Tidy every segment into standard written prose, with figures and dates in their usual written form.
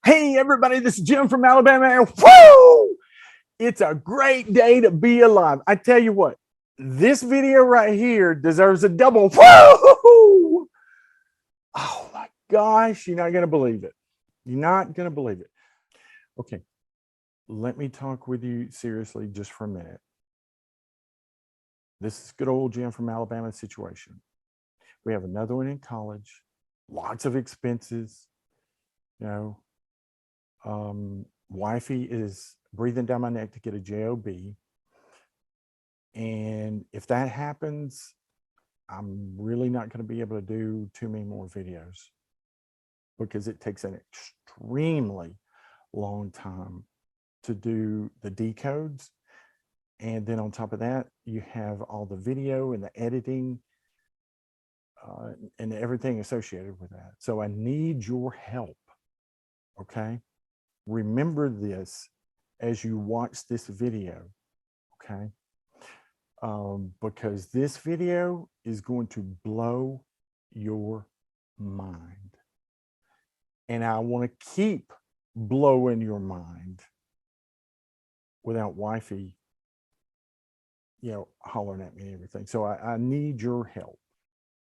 Hey, everybody, this is Jim from Alabama, and whoo! It's a great day to be alive. I tell you what, this video right here deserves a double whoo! Oh my gosh, you're not going to believe it. You're not going to believe it. Okay, let me talk with you seriously just for a minute. This is good old Jim from Alabama situation. We have another one in college, lots of expenses, you know. Wifey is breathing down my neck to get a job, and if that happens, I'm really not going to be able to do too many more videos because it takes an extremely long time to do the decodes, and then on top of that you have all the video and the editing and everything associated with that. So I need your help. Okay, remember this as you watch this video, okay? Because this video is going to blow your mind. And I want to keep blowing your mind without wifey, hollering at me and everything. So I need your help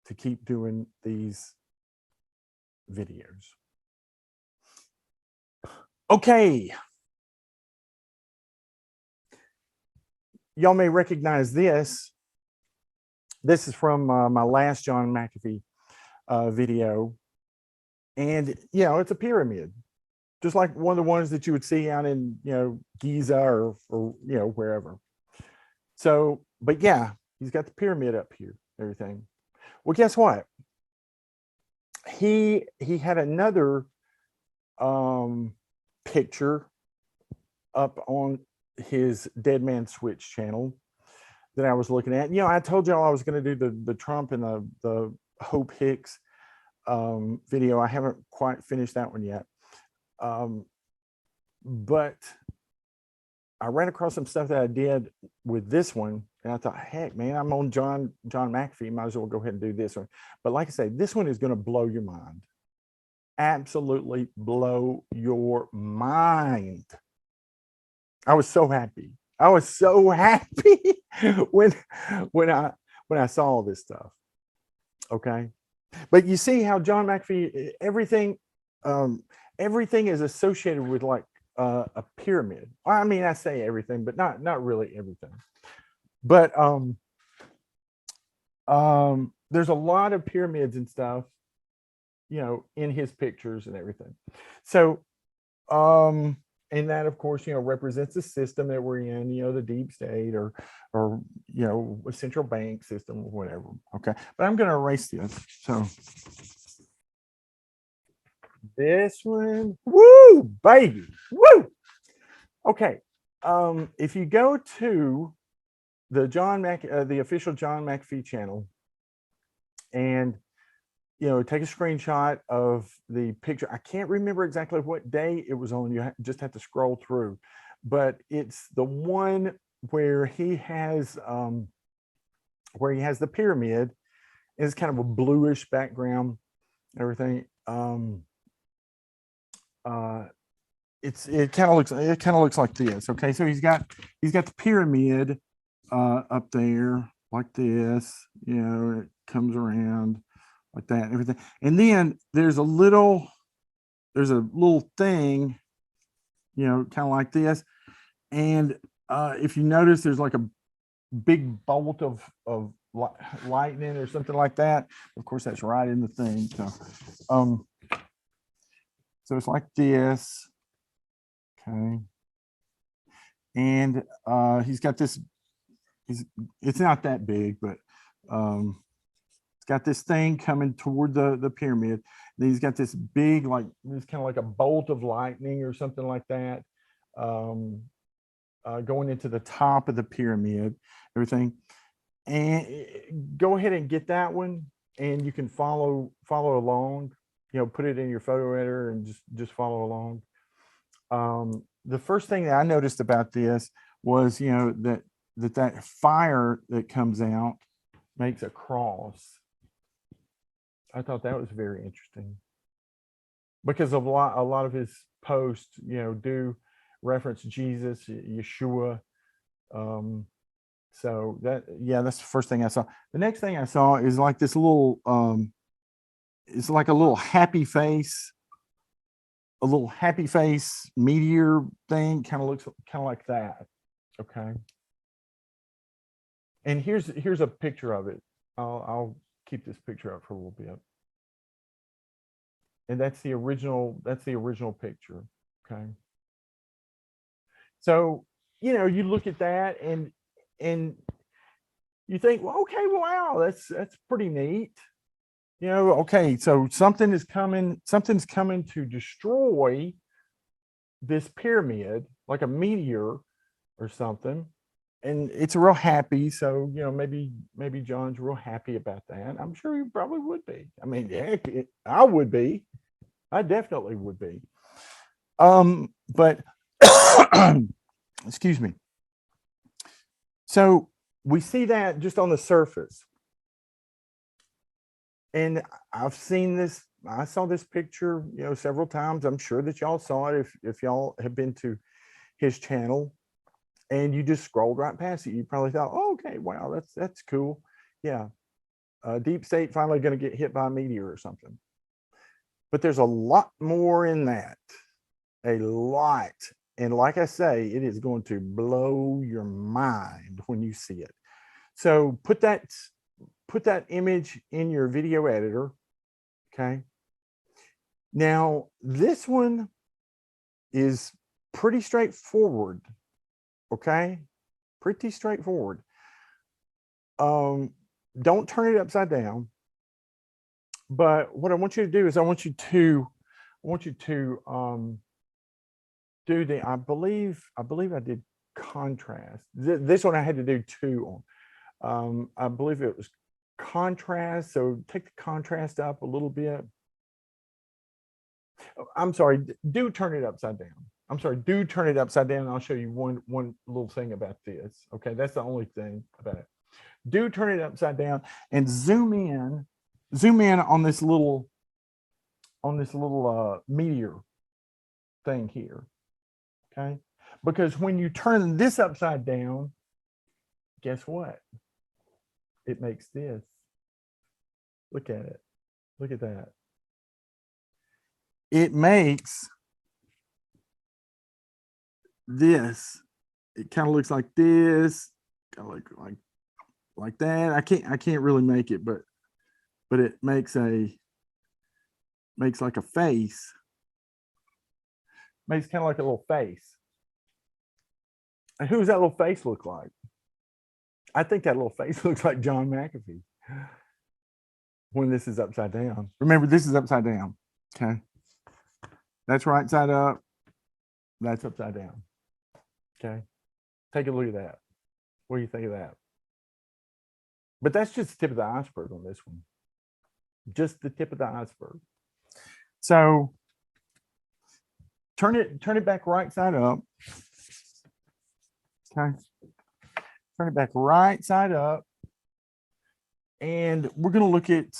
to keep doing these videos. Okay. Y'all may recognize this. This is from my last John Mcaffee video. And, it's a pyramid, just like one of the ones that you would see out in, Giza or wherever. So, but yeah, he's got the pyramid up here, everything. Well, guess what? He had another picture up on his Dead Man Switch channel that I was looking at. I told y'all I was going to do the Trump and the Hope Hicks video. I haven't quite finished that one yet. But I ran across some stuff that I did with this one, and I thought, heck, man, I'm on John Mcaffee. Might as well go ahead and do this one. But like I say, this one is going to blow your mind. Absolutely blow your mind. I was so happy. I was so happy when I saw all this stuff. Okay, but you see how John Mcaffee, everything is associated with like a pyramid. I mean, I say everything, but not really everything. But there's a lot of pyramids and stuff, in his pictures and everything. So and that, of course, represents the system that we're in, the deep state or a central bank system or whatever. Okay, but I'm going to erase this. So this one, woo, baby, woo. Okay, if you go to the the official John Mcaffee channel, and take a screenshot of the picture. I can't remember exactly what day it was on. You just have to scroll through, but it's the one where he has the pyramid. It's kind of a bluish background, everything. It kind of looks like this. Okay, so he's got the pyramid up there like this. It comes around like that and everything. And then there's a little thing, kind of like this. And if you notice, there's like a big bolt of lightning or something like that. Of course, that's right in the thing. So it's like this. Okay. And he's got this. It's not that big, but it's got this thing coming toward the pyramid. Then he's got this big, like, it's kind of like a bolt of lightning or something like that, going into the top of the pyramid, everything. And go ahead and get that one, and you can follow along. Put it in your photo editor and just follow along. The first thing that I noticed about this was, that fire that comes out makes a cross. I thought that was very interesting. because of a lot of his posts, do reference Jesus, Yeshua. So that's the first thing I saw. The next thing I saw is like this little, it's like a little happy face meteor thing, kind of looks kind of like that. Okay. And here's a picture of it. I'll keep this picture up for a little bit. And that's the original picture. Okay. So, you look at that and you think, well, okay, wow, that's pretty neat. Okay, so something's coming to destroy this pyramid, like a meteor or something. And it's real happy. So, maybe John's real happy about that. I'm sure he probably would be. I mean, heck, I would be. I definitely would be. But excuse me. So we see that just on the surface. And I've seen this, I saw this picture, several times. I'm sure that y'all saw it if y'all have been to his channel and you just scrolled right past it. You probably thought, oh, okay, wow, that's cool. Yeah. Deep state finally going to get hit by a meteor or something. But there's a lot more in that. A lot. And like I say, it is going to blow your mind when you see it. So put that image in your video editor. Okay. Now, this one is pretty straightforward. Okay. Pretty straightforward. Don't turn it upside down. But what I want you to do is I want you to do the, I believe I did contrast. This one I had to do 2 on. I believe it was contrast. So take the contrast up a little bit. I'm sorry, do turn it upside down. I'm sorry, do turn it upside down. And I'll show you one little thing about this. Okay, that's the only thing about it. Do turn it upside down and zoom in on this little meteor thing here. Okay, because when you turn this upside down, guess what? It makes this. Look at it. Look at that. It makes this. It kind of looks like this. Kind of like that. I can't really make it, but it makes like a face. Makes kind of like a little face. And who does that little face look like? I think that little face looks like John Mcaffee when this is upside down. Remember, this is upside down. Okay. That's right side up. That's upside down. Okay. Take a look at that. What do you think of that? But that's just the tip of the iceberg on this one. Just the tip of the iceberg. So turn it back right side up. Okay. Turn it back right side up. And we're going to look at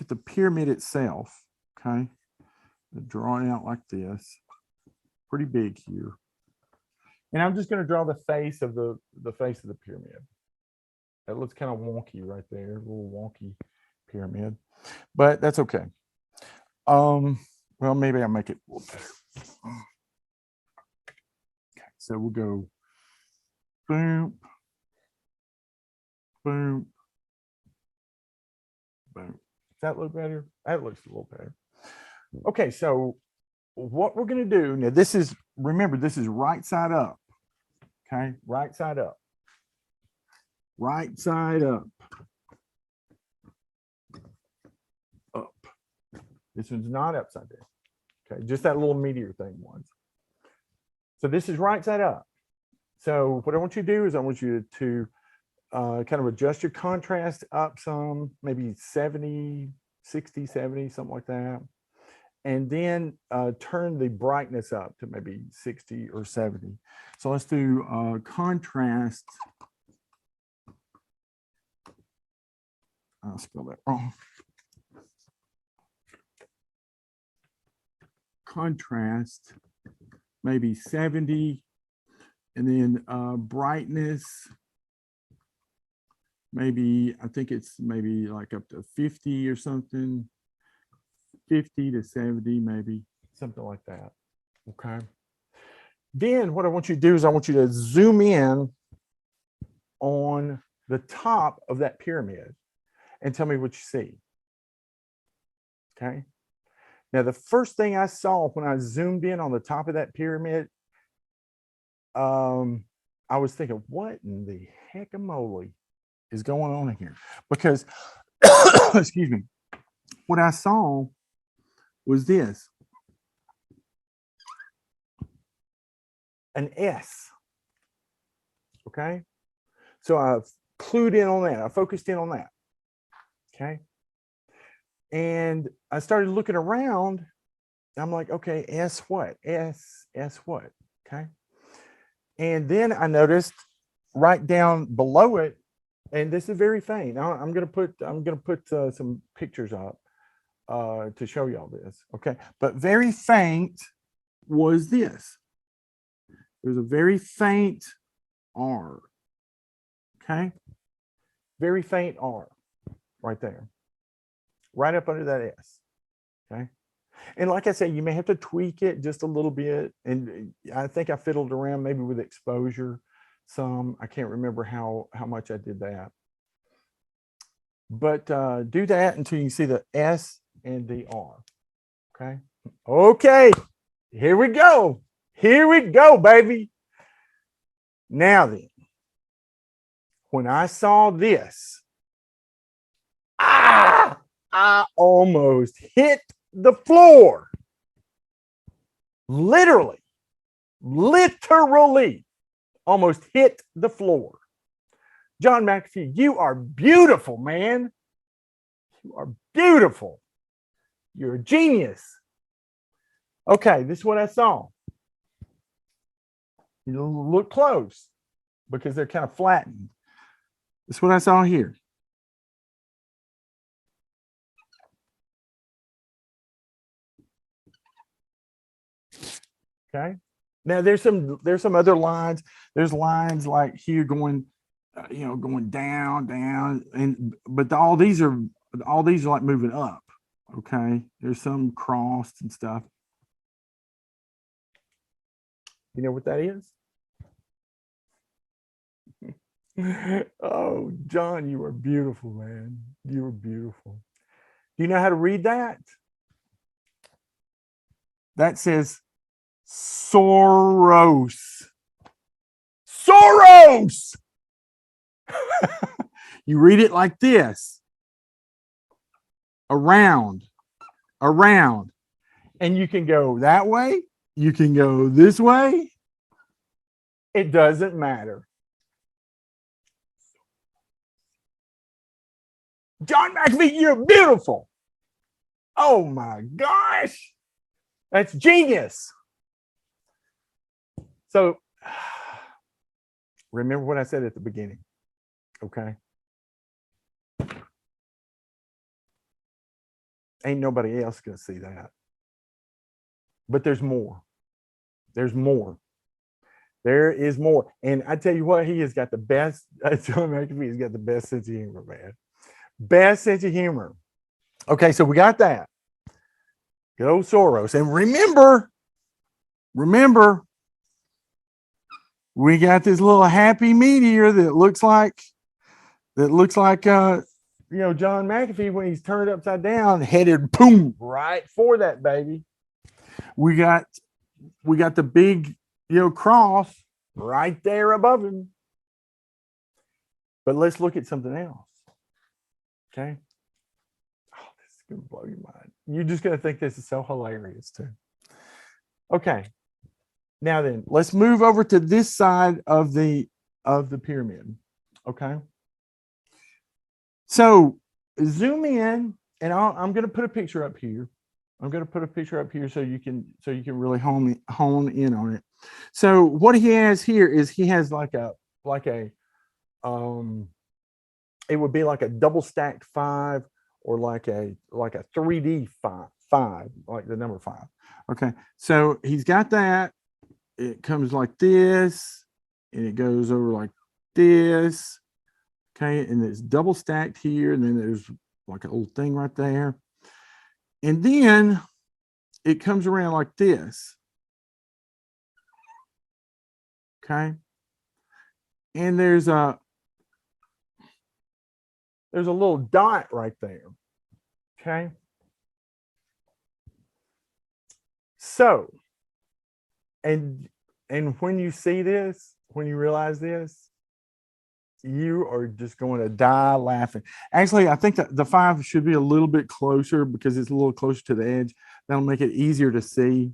the pyramid itself. Okay. Drawing out like this. Pretty big here. And I'm just going to draw the face of the pyramid. That looks kind of wonky right there, a little wonky pyramid, but that's okay. Well, maybe I'll make it a little better. Okay, so we'll go boom, boom, boom. Does that look better? That looks a little better. Okay, so what we're going to do now, remember, this is right side up. Okay, right side up. Right side up. Up. This one's not upside down. Okay, just that little meteor thing once. So this is right side up. So what I want you to do is I want you to kind of adjust your contrast up some, maybe 70, 60, 70, something like that. And then turn the brightness up to maybe 60 or 70. So let's do contrast. I'll spell that wrong. contrast, maybe 70, and then brightness, maybe, I think it's maybe like up to 50 or something, 50 to 70, maybe something like that. Okay. Then what I want you to do is I want you to zoom in on the top of that pyramid and tell me what you see. Okay. Now, the first thing I saw when I zoomed in on the top of that pyramid, I was thinking, what in the heck moly is going on here? Because, excuse me, what I saw was this, an S. Okay. So I clued in on that. I focused in on that. Okay. And I started looking around. I'm like, okay, S what? S what? Okay. And then I noticed right down below it, and this is very faint. I'm gonna put some pictures up to show y'all this. Okay. But very faint was this. There's a very faint R. Okay. Very faint R right there, right up under that S. Okay. And like I said, you may have to tweak it just a little bit. And I think I fiddled around maybe with exposure some. I can't remember how much I did that. But do that until you see the S and the R. Okay. Okay. Here we go. Here we go, baby. Now then, when I saw this, I almost hit the floor. Literally almost hit the floor. John McAfee, you are beautiful, man. You are beautiful. You're a genius. Okay, this is what I saw. You look close because they're kind of flattened. This is what I saw here. Okay. Now there's some other lines. There's lines like here going, going down, but all these are like moving up. Okay. There's some crossed and stuff. You know what that is? Oh, John, you are beautiful, man. You are beautiful. Do you know how to read that? That says sor-os. Sor-os. You read it like this. Around. And you can go that way. You can go this way. It doesn't matter. John McAfee, you're beautiful. Oh my gosh. That's genius. So remember what I said at the beginning. Okay. Ain't nobody else gonna see that. But there's more. There's more. There is more. And I tell you what, he has got the best. John McAfee has got the best sense of humor, man. Best sense of humor. Okay, so we got that. Good old sor-os. And remember, we got this little happy meteor that looks like John McAfee when he's turned upside down, headed boom right for that baby. We got the big cross right there above him. But let's look at something else. Okay. Oh, this is gonna blow your mind. You're just gonna think this is so hilarious too. Okay. Now then, let's move over to this side of the pyramid. Okay. So zoom in, and I'm going to put a picture up here. I'm going to put a picture up here so you can really hone in on it. So what he has here is he has like a it would be like a double stacked 5 or like a 3D 5, like the number 5. Okay, so he's got that. It comes like this, and it goes over like this. Okay, and it's double stacked here, and then there's like a little thing right there. And then it comes around like this. Okay. And there's a little dot right there. Okay. So, and when you see this, when you realize this, you are just going to die laughing. Actually, I think that the 5 should be a little bit closer because it's a little closer to the edge. That'll make it easier to see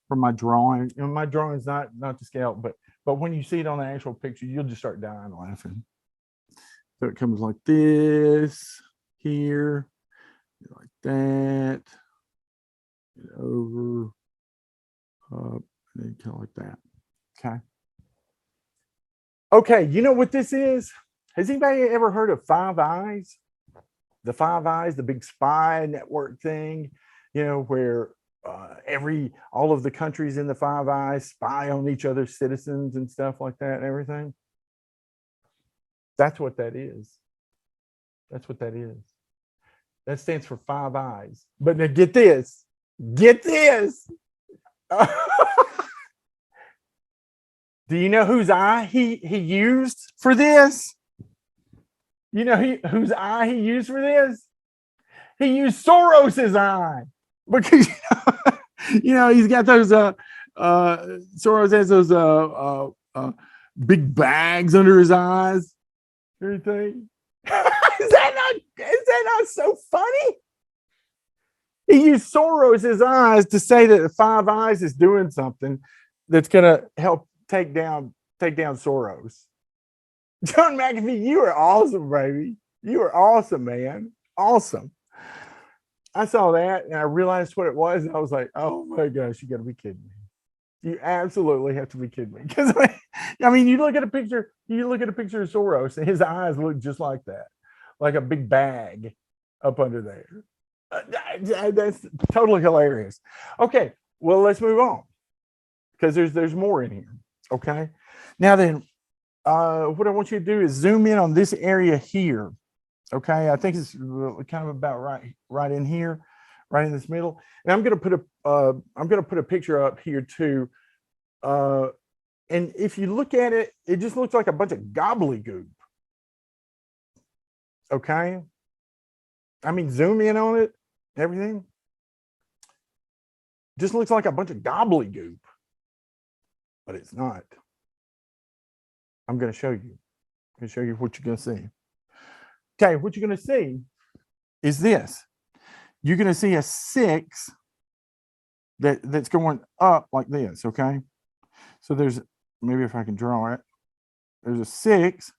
from my drawing. You know, my drawing is not to scale, but when you see it on the actual picture, you'll just start dying laughing. So it comes like this here, like that, over, up, and then kind of like that. Okay. Okay, you know what this is? Has anybody ever heard of Five Eyes? The Five Eyes, the big spy network thing, you know, where all of the countries in the Five Eyes spy on each other's citizens and stuff like that and everything. That's what that is. That's what that is. That stands for Five Eyes. But now get this. Get this. Do you know whose eye he used for this? You know whose eye he used for this? He used Soros's eye. Because you know he's got those Soros has those big bags under his eyes. Everything. Is that not so funny? He used Soros's eyes to say that the Five Eyes is doing something that's gonna help take down Soros. John McAfee, you are awesome, baby. You are awesome, man. Awesome. I saw that and I realized what it was, and I was like, "Oh my gosh, you got to be kidding me! You absolutely have to be kidding me!" Because I mean, you look at a picture of Soros, and his eyes look just like that, like a big bag up under there. That's totally hilarious. Okay, well, let's move on because there's more in here. Okay, now then, what I want you to do is zoom in on this area here. Okay, I think it's kind of about right in here, right in this middle. And I'm going to put a picture up here too. And if you look at it, it just looks like a bunch of gobbledygook. Okay, I mean, zoom in on it. Everything just looks like a bunch of gobbledygook, but it's not. I'm going to show you. I'm going to show you what you're going to see. Okay, what you're going to see is this. You're going to see a 6 that's going up like this, okay? So there's, maybe if I can draw it, there's a 6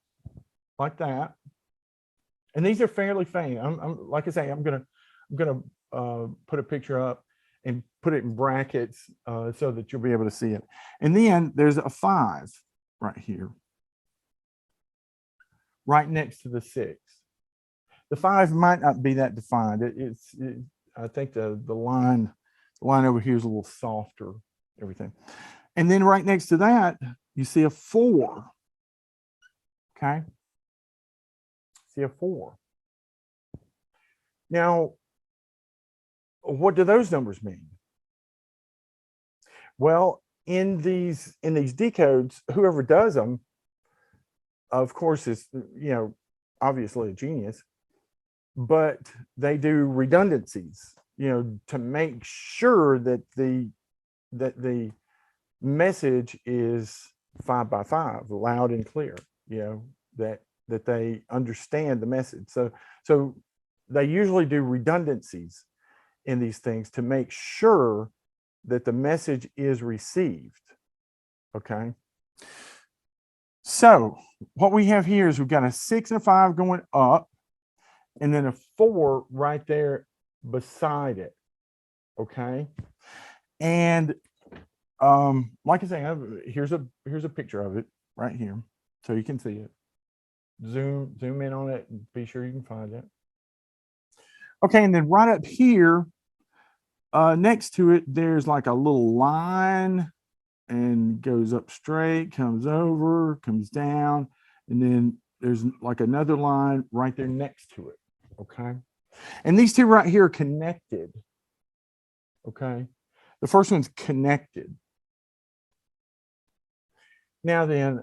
like that. And these are fairly faint. I'm like I say, I'm gonna put a picture up and put it in brackets so that you'll be able to see it. And then there's a 5 right here, right next to the 6. The 5 might not be that defined. I think the line over here is a little softer, everything. And then right next to that, you see a 4. Okay. See a 4. Now, what do those numbers mean? Well, in these decodes, whoever does them, of course, is, you know, obviously a genius, but they do redundancies, you know, to make sure that the message is 5 by 5, loud and clear, you know, that they understand the message. So they usually do redundancies in these things to make sure that the message is received. Okay. So what we have here is we've got a 6 and a 5 going up, and then a 4 right there beside it. Okay. And like I say, here's a picture of it right here, so you can see it. Zoom in on it and be sure you can find it. Okay, and then right up here, Next to it, there's like a little line and goes up straight, comes over, comes down, and then there's like another line right there next to it. Okay. And these two right here are connected. Okay. The first one's connected. Now then,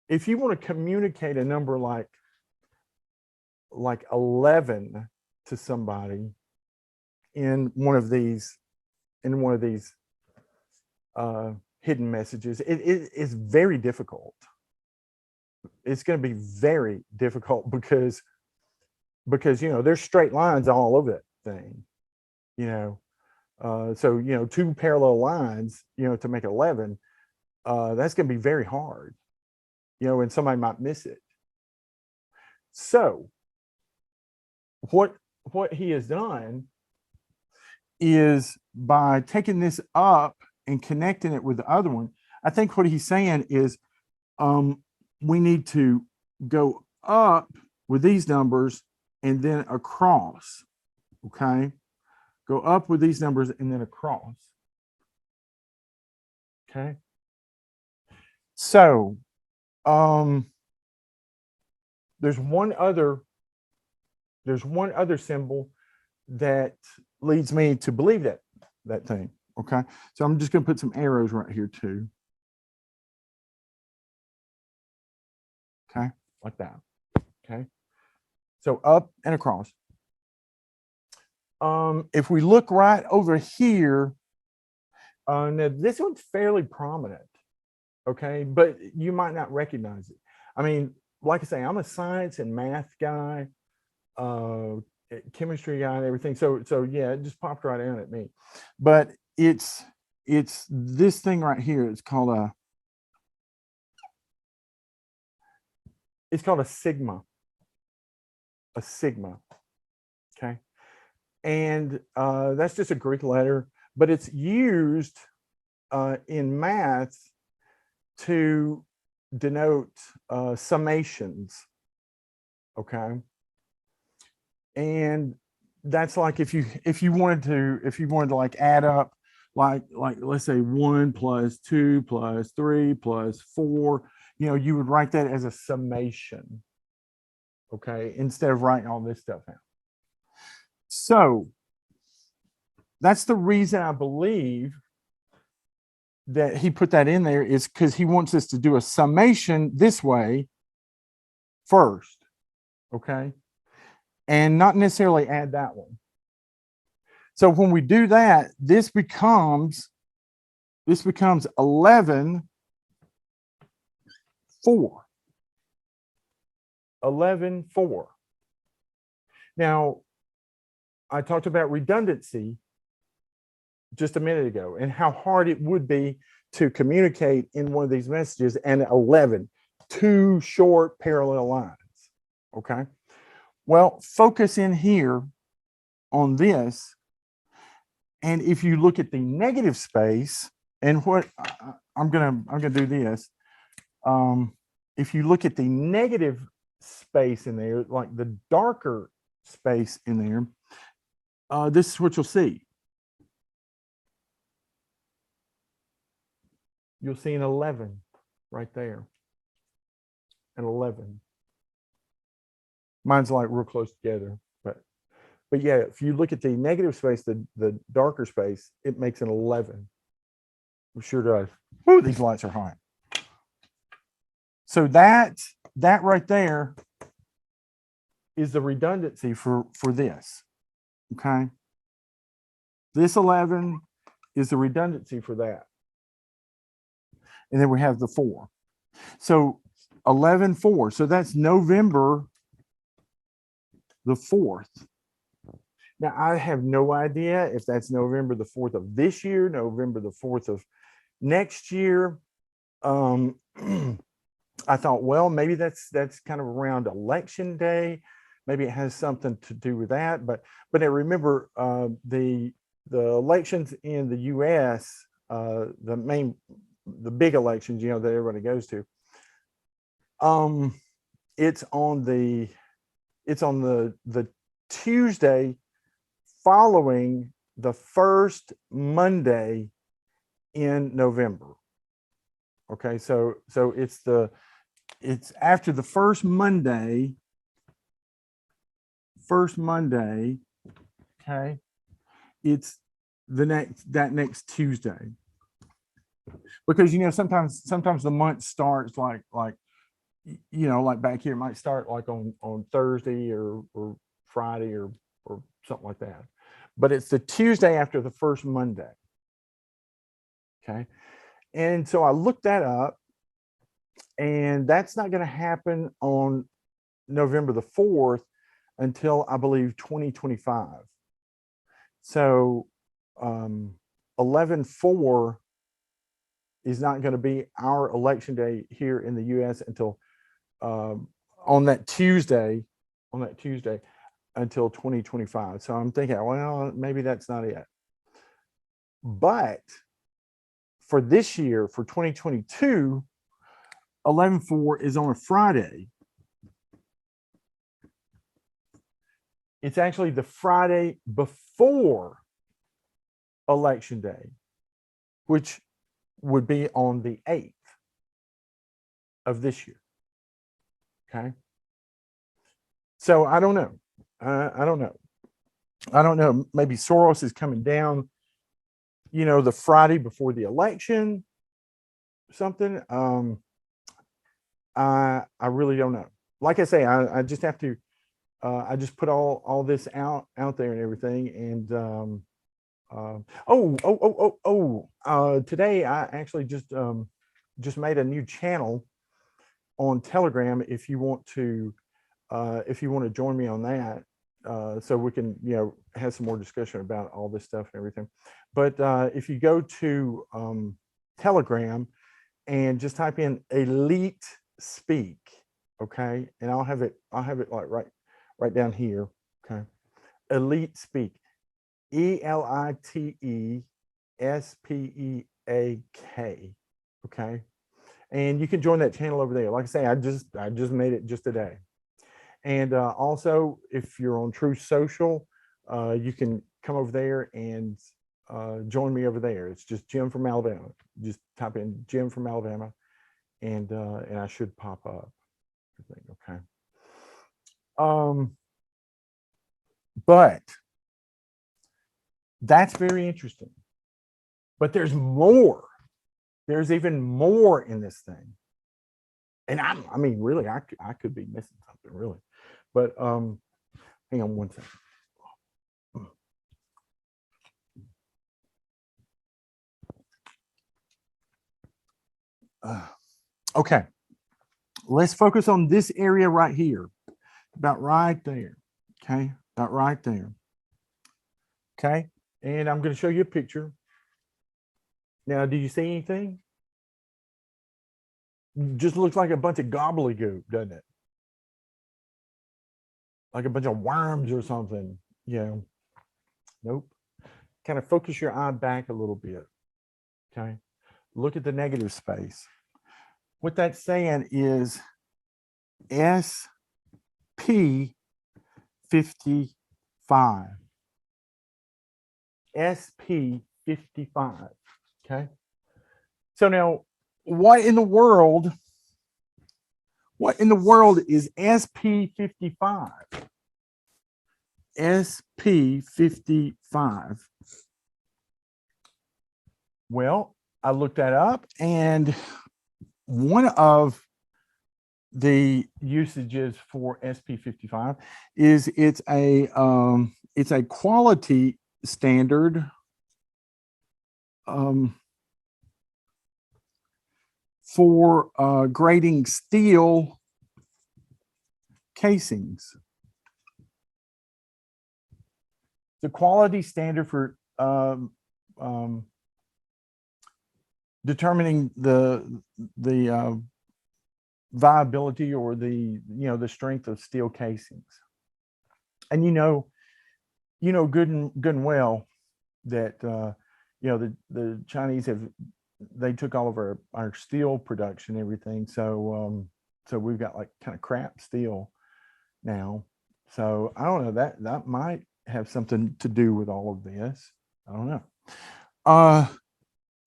if you want to communicate a number like 11 to somebody in one of these hidden messages, it is very difficult. It's going to be very difficult because there's straight lines all over that thing, so two parallel lines to make 11, that's going to be very hard, and somebody might miss it. So what he has done is, by taking this up and connecting it with the other one, I think what he's saying is we need to go up with these numbers and then across. Okay, go up with these numbers and then across. Okay, so there's one other symbol that leads me to believe that thing. Okay, so I'm just going to put some arrows right here too. Okay, like that. Okay, so up and across. If we look right over here, now this one's fairly prominent. Okay, but you might not recognize it. I mean, like I say, I'm a science and math guy, chemistry guy and everything. So yeah, it just popped right out at me. But it's this thing right here. It's called a sigma. A sigma. Okay. And that's just a Greek letter, but it's used in math to denote summations. Okay. And that's like if you wanted to like add up like let's say 1 plus 2 plus 3 plus 4, you would write that as a summation. Okay, instead of writing all this stuff out. So that's the reason I believe that he put that in there, is because he wants us to do a summation this way first. Okay, and not necessarily add that one. So when we do that, this becomes 11 4. 11 4. Now, I talked about redundancy just a minute ago and how hard it would be to communicate in one of these messages, and 11, 2 short parallel lines. Okay. Well, focus in here on this. And if you look at the negative space, and what I'm gonna do this. If you look at the negative space in there, like the darker space in there, this is what you'll see. You'll see an 11 right there. An 11. Mine's like real close together, but yeah, if you look at the negative space, the darker space, it makes an 11. It sure does. Woo, these lights are hot. So that right there is the redundancy for this. Okay. This 11 is the redundancy for that. And then we have the 4. So 11 4. So that's November the 4th. Now, I have no idea if that's November the 4th of this year, November the 4th of next year. I thought, well, maybe that's kind of around election day. Maybe it has something to do with that. But I remember the elections in the U.S., the big elections, that everybody goes to. It's on the Tuesday following the first Monday in November. Okay, so it's after the first Monday. Okay, it's that next Tuesday, because sometimes the month starts like like back here it might start like on Thursday or Friday or something like that, but it's the Tuesday after the first Monday. Okay, and so I looked that up, and that's not going to happen on November the 4th until I believe 2025. So 11/4 is not going to be our election day here in the U.S. until on that Tuesday until 2025. So I'm thinking, well, maybe that's not it. But for this year, for 2022, 11/4 is on a Friday. It's actually the Friday before Election Day, which would be on the 8th of this year. Okay. So I don't know. I don't know. Maybe sor-os is coming down, the Friday before the election, something. I really don't know. Like I say, I just have to, I just put all this out there and everything. And today I actually just made a new channel on Telegram. If you want to join me on that, so we can have some more discussion about all this stuff and everything. But if you go to Telegram and just type in Elite Speak, okay, and I'll have it like right down here, okay. Elite Speak, ELITESPEAK, okay, and you can join that channel over there. Like I say, I just made it just today. And also, if you're on TruthSocial, you can come over there and join me over there. It's just Jim from Alabama. Just type in Jim from Alabama, and I should pop up. Okay. But that's very interesting. But there's more. There's even more in this thing. And I mean, really, I could be missing something, really. But hang on one second. Okay, let's focus on this area right here, about right there. Okay, about right there. Okay, and I'm going to show you a picture. Now, do you see anything? Just looks like a bunch of gobbledygook, doesn't it? Like a bunch of worms or something. Nope. Kind of focus your eye back a little bit. Okay, look at the negative space. What that's saying is SP55. SP55. Okay. So now, what in the world is SP55? SP55. Well, I looked that up, and one of the usages for SP55 is it's a quality standard for grading steel casings. The quality standard for determining the viability or the strength of steel casings. And good and well that the Chinese they took all of our steel production and everything, so we've got like kind of crap steel now. So I don't know, that might have something to do with all of this. I don't know.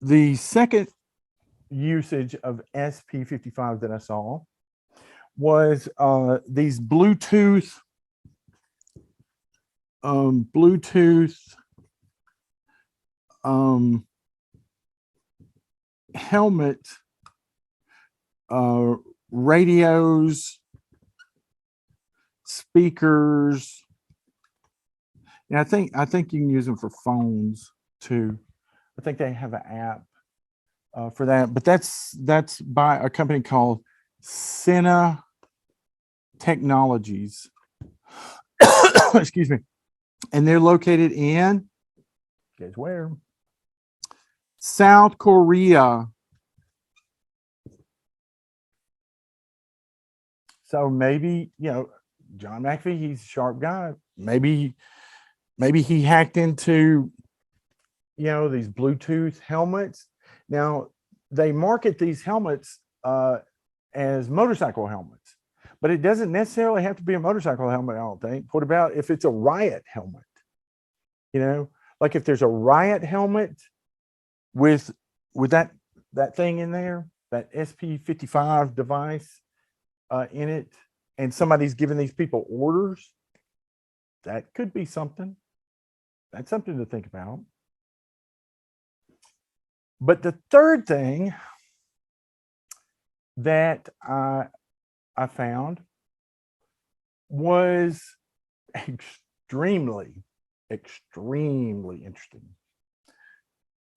The second usage of SP55 that I saw was these Bluetooth helmet radios, speakers. And I think you can use them for phones too. I think they have an app for that, but that's by a company called Sena Technologies. Excuse me. And they're located in, guess where? South Korea. So maybe, John McAfee, he's a sharp guy. Maybe he hacked into, these Bluetooth helmets. Now, they market these helmets as motorcycle helmets, but it doesn't necessarily have to be a motorcycle helmet, I don't think. What about if it's a riot helmet? Like if there's a riot helmet with that thing in there, that SP55 device in it, and somebody's giving these people orders, that could be something. That's something to think about. But the third thing that I found was extremely interesting.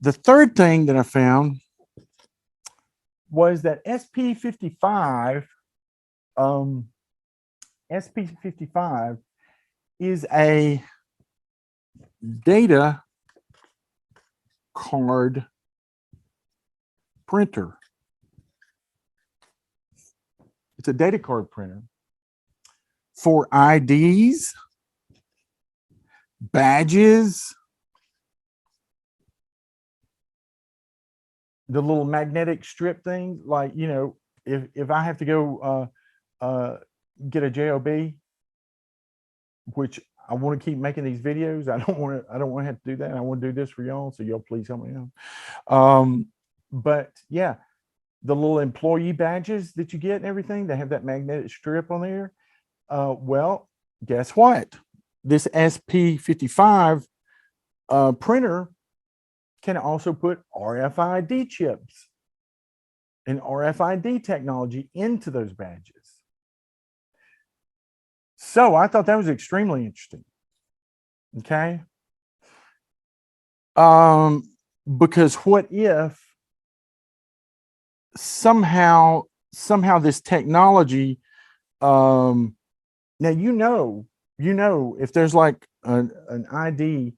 The third thing that I found was that SP55 is a data card printer. It's a data card printer for IDs, badges, the little magnetic strip thing, like, if I have to go get a JOB, which I want to keep making these videos. I don't want to have to do that. I want to do this for y'all. So y'all please help me out. But yeah, the little employee badges that you get and everything, they have that magnetic strip on there. Well, guess what? This SP55 printer can also put RFID chips and RFID technology into those badges. So I thought that was extremely interesting. Okay. Because what if somehow this technology, now if there's like an ID,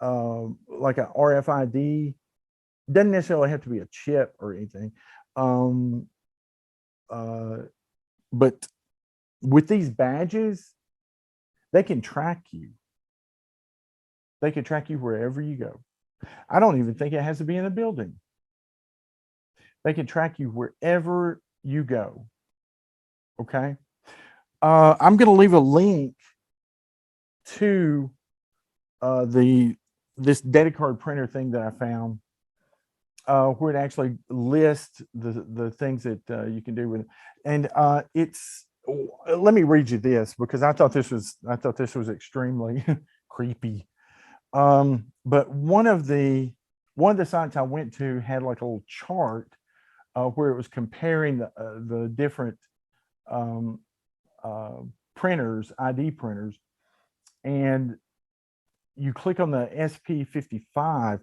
like a RFID, doesn't necessarily have to be a chip or anything, but with these badges, they can track you. They can track you wherever you go. I don't even think it has to be in a building. They can track you wherever you go. Okay. I'm going to leave a link to this data card printer thing that I found, where it actually lists the things that you can do with it. And let me read you this, because I thought this was extremely creepy. But one of the sites I went to had like a little chart where it was comparing the different printers, ID printers, and you click on the SP55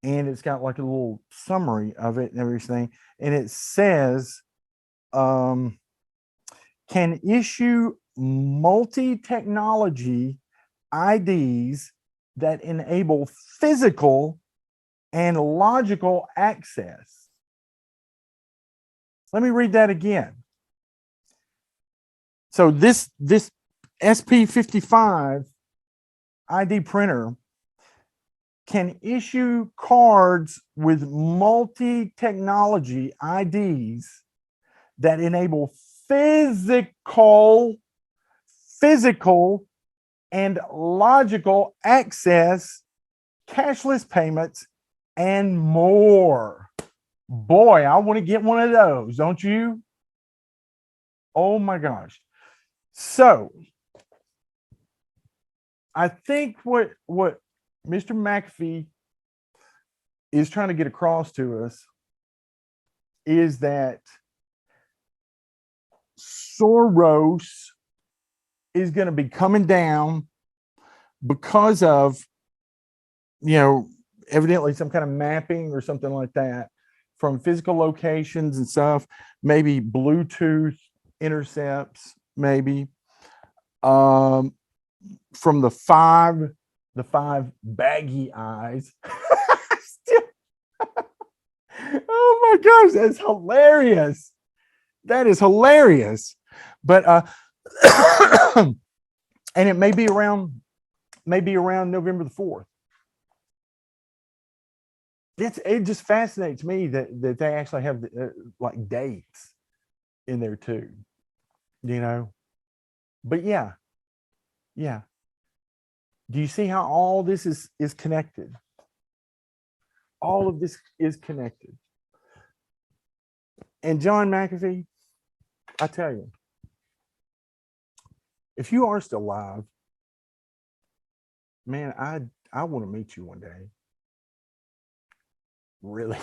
and it's got like a little summary of it and everything, and it says can issue multi-technology IDs that enable physical and logical access. Let me read that again. So this SP55 ID printer can issue cards with multi-technology IDs that enable physical physical and logical access, cashless payments, and more. Boy, I want to get one of those, don't you? Oh my gosh. So I think what Mr. McAfee is trying to get across to us is that sor-os is going to be coming down because of, evidently some kind of mapping or something like that from physical locations and stuff, maybe Bluetooth intercepts, maybe from the five baggy eyes. Oh my gosh, that's hilarious. That is hilarious. But and it may be around November the 4th. It just fascinates me that they actually have like dates in there too, But yeah. Do you see how all this is connected? All of this is connected. And John McAfee, I tell you, if you are still alive, man, I want to meet you one day. Really,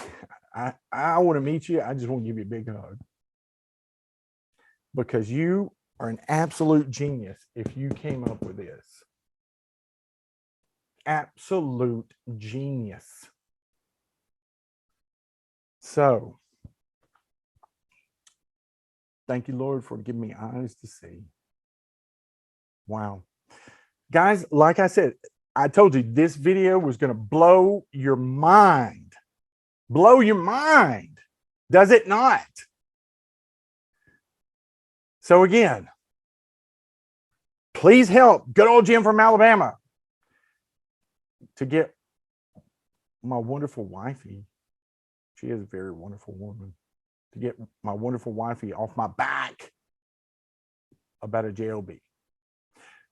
I want to meet you. I just want to give you a big hug because you are an absolute genius if you came up with this. Absolute genius. So, thank you, Lord, for giving me eyes to see. Wow. Guys, like I said, I told you this video was going to blow your mind. Blow your mind. Does it not? So again, please help good old Jim from Alabama to get my wonderful wifey. She is a very wonderful woman. To get my wonderful wifey off my back about a JOB.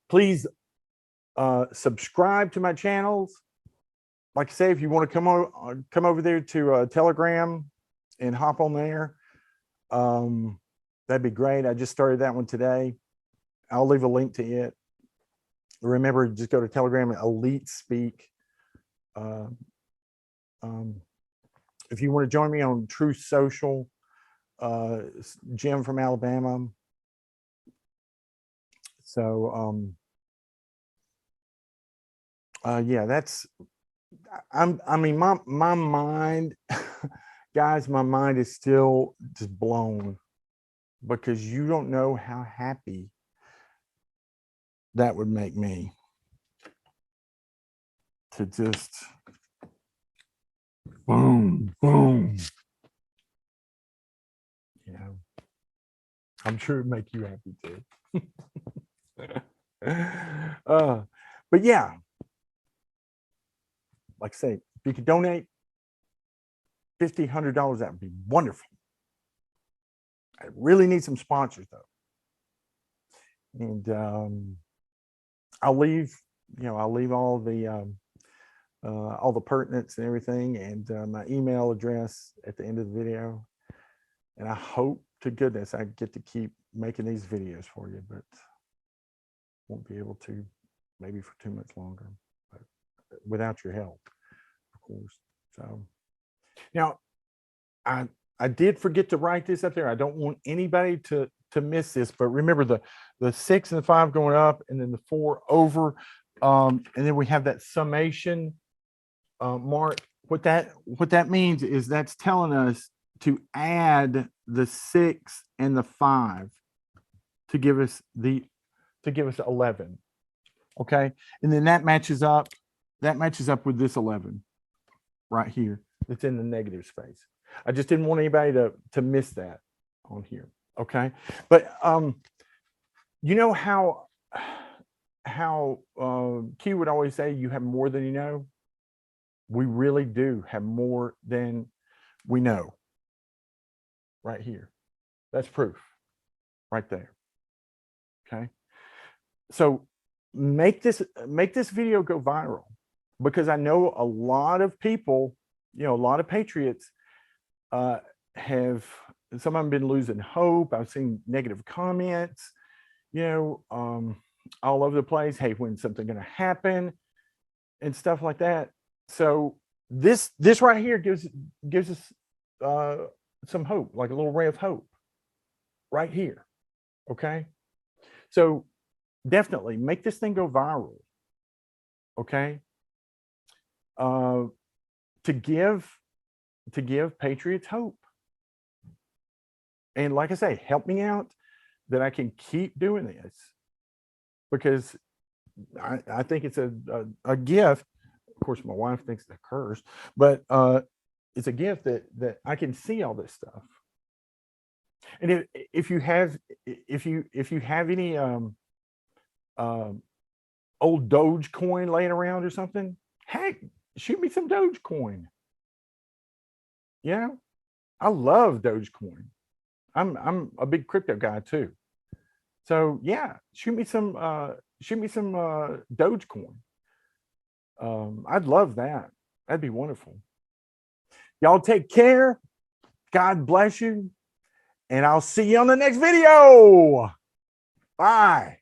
Please subscribe to my channels. Like I say, if you want to come over there to Telegram and hop on there, that'd be great. I just started that one today. I'll leave a link to it. Remember, just go to Telegram and Elite Speak. If you want to join me on TruthSocial, Jim from Alabama. So yeah, that's I mean my mind, guys, my mind is still just blown because you don't know how happy that would make me to just boom, boom. I'm sure it'd make you happy too. But yeah, like I say, if you could donate $50, $100, that would be wonderful. I really need some sponsors though. And I'll leave all the pertinence and everything and my email address at the end of the video. And I hope to goodness I get to keep making these videos for you, but won't be able to maybe for too much longer, but without your help, of course. So now I did forget to write this up there. I don't want anybody to miss this, but remember the 6 and the 5 going up and then the 4 over. And then we have that summation mark. What that means is that's telling us to add the 6 and the 5 to give us 11. Okay. And then that matches up with this 11 right here. It's in the negative space. I just didn't want anybody to miss that on here. Okay. But you know how Q would always say you have more than you know. We really do have more than we know. Right here. That's proof right there. Okay. So make this video go viral, because I know a lot of people, a lot of patriots have, some of them been losing hope. I've seen negative comments, all over the place. Hey, when's something going to happen and stuff like that. So this right here gives us some hope, like a little ray of hope right here. Okay. So definitely make this thing go viral. Okay. To give patriots hope. And like I say, help me out that I can keep doing this, because I think it's a gift. Of course, my wife thinks it's a curse, but it's a gift that I can see all this stuff. And if you have any old Doge coin laying around or something, heck, shoot me some Doge coin. I love Dogecoin. I'm a big crypto guy too. So yeah, shoot me some Dogecoin. I'd love that. That'd be wonderful. Y'all take care. God bless you. And I'll see you on the next video. Bye.